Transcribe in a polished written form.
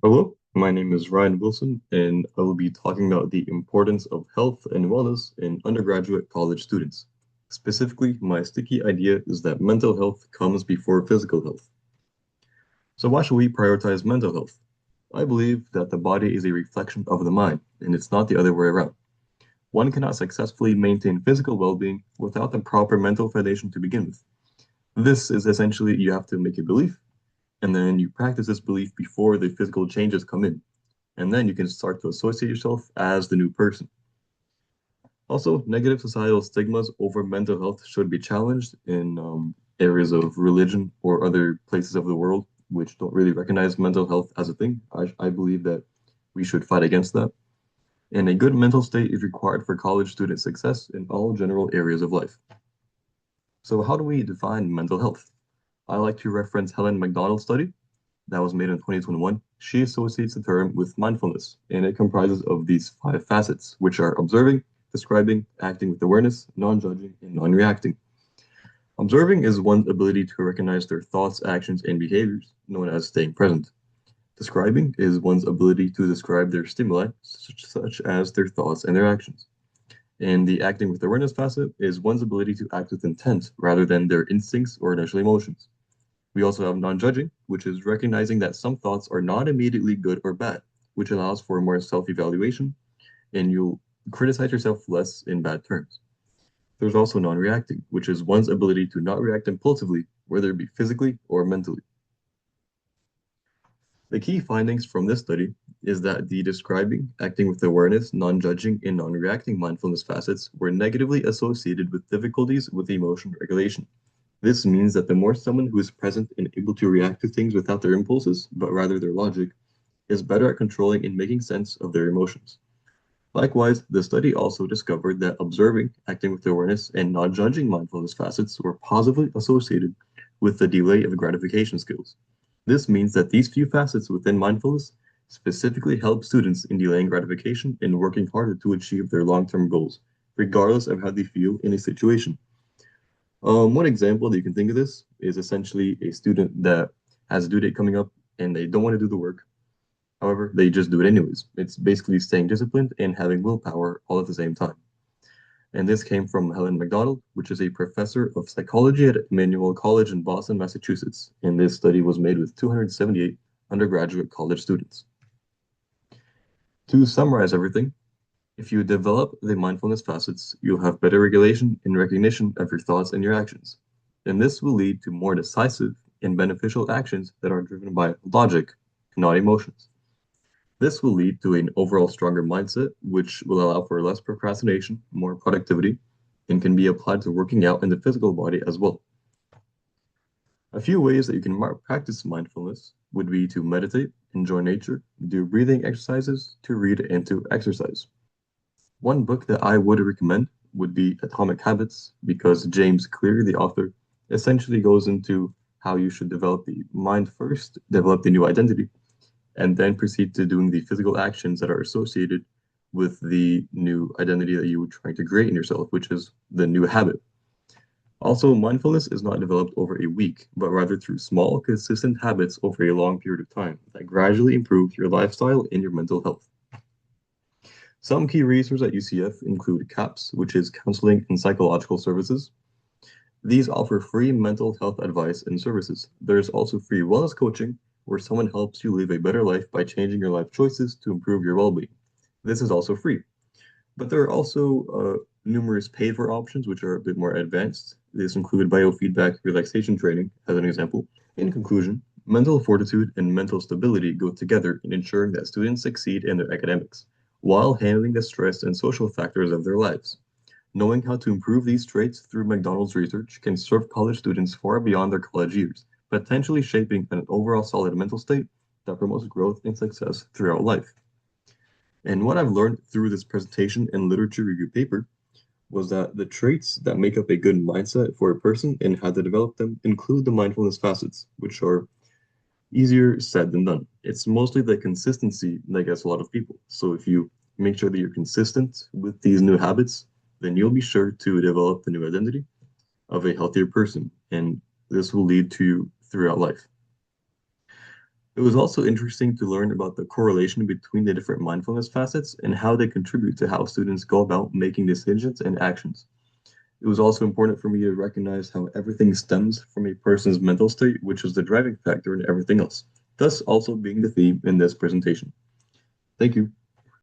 Hello, my name is Ryan Wilson, and I will be talking about the importance of health and wellness in undergraduate college students. Specifically, my sticky idea is that mental health comes before physical health. So, why should we prioritize mental health? I believe that the body is a reflection of the mind, and it's not the other way around. One cannot successfully maintain physical well being without the proper mental foundation to begin with. This is essentially you have to make a belief, and then you practice this belief before the physical changes come in. And then you can start to associate yourself as the new person. Also, negative societal stigmas over mental health should be challenged in areas of religion or other places of the world which don't really recognize mental health as a thing. I believe that we should fight against that. And a good mental state is required for college student success in all general areas of life. So, how do we define mental health? I like to reference Helen McDonald's study that was made in 2021. She associates the term with mindfulness, and it comprises of these five facets, which are observing, describing, acting with awareness, non-judging, and non-reacting. Observing is one's ability to recognize their thoughts, actions, and behaviors, known as staying present. Describing is one's ability to describe their stimuli, such as their thoughts and their actions. And the acting with awareness facet is one's ability to act with intent rather than their instincts or initial emotions. We also have non-judging, which is recognizing that some thoughts are not immediately good or bad, which allows for more self-evaluation and you'll criticize yourself less in bad terms. There's also non-reacting, which is one's ability to not react impulsively, whether it be physically or mentally. The key findings from this study is that the describing, acting with awareness, non-judging, and non-reacting mindfulness facets were negatively associated with difficulties with emotion regulation. This means that the more someone who is present and able to react to things without their impulses, but rather their logic, is better at controlling and making sense of their emotions. Likewise, the study also discovered that observing, acting with awareness, and not judging mindfulness facets were positively associated with the delay of gratification skills. This means that these few facets within mindfulness specifically help students in delaying gratification and working harder to achieve their long-term goals, regardless of how they feel in a situation. One example that you can think of this is essentially a student that has a due date coming up and they don't want to do the work. However, they just do it anyways. It's basically staying disciplined and having willpower all at the same time. And this came from Helen McDonald, which is a professor of psychology at Emmanuel College in Boston, Massachusetts. And this study was made with 278 undergraduate college students. To summarize everything, if you develop the mindfulness facets, you'll have better regulation and recognition of your thoughts and your actions. And this will lead to more decisive and beneficial actions that are driven by logic, not emotions. This will lead to an overall stronger mindset, which will allow for less procrastination, more productivity, and can be applied to working out in the physical body as well. A few ways that you can practice mindfulness would be to meditate, enjoy nature, do breathing exercises, to read, and to exercise. One book that I would recommend would be Atomic Habits because James Clear, the author, essentially goes into how you should develop the mind first, develop the new identity, and then proceed to doing the physical actions that are associated with the new identity that you were trying to create in yourself, which is the new habit. Also, mindfulness is not developed over a week, but rather through small, consistent habits over a long period of time that gradually improve your lifestyle and your mental health. Some key resources at UCF include CAPS, which is Counseling and Psychological Services. These offer free mental health advice and services. There's also free wellness coaching, where someone helps you live a better life by changing your life choices to improve your well being. This is also free. But there are also numerous paid for options, which are a bit more advanced. These include biofeedback relaxation training, as an example. In conclusion, mental fortitude and mental stability go together in ensuring that students succeed in their academics while handling the stress and social factors of their lives. Knowing how to improve these traits through McDonald's research can serve college students far beyond their college years, potentially shaping an overall solid mental state that promotes growth and success throughout life. And what I've learned through this presentation and literature review paper was that the traits that make up a good mindset for a person and how to develop them include the mindfulness facets, which are easier said than done. It's mostly the consistency that gets a lot of people. So if you make sure that you're consistent with these new habits, then you'll be sure to develop the new identity of a healthier person. And this will lead to you throughout life. It was also interesting to learn about the correlation between the different mindfulness facets and how they contribute to how students go about making decisions and actions. It was also important for me to recognize how everything stems from a person's mental state, which is the driving factor in everything else, thus also being the theme in this presentation. Thank you.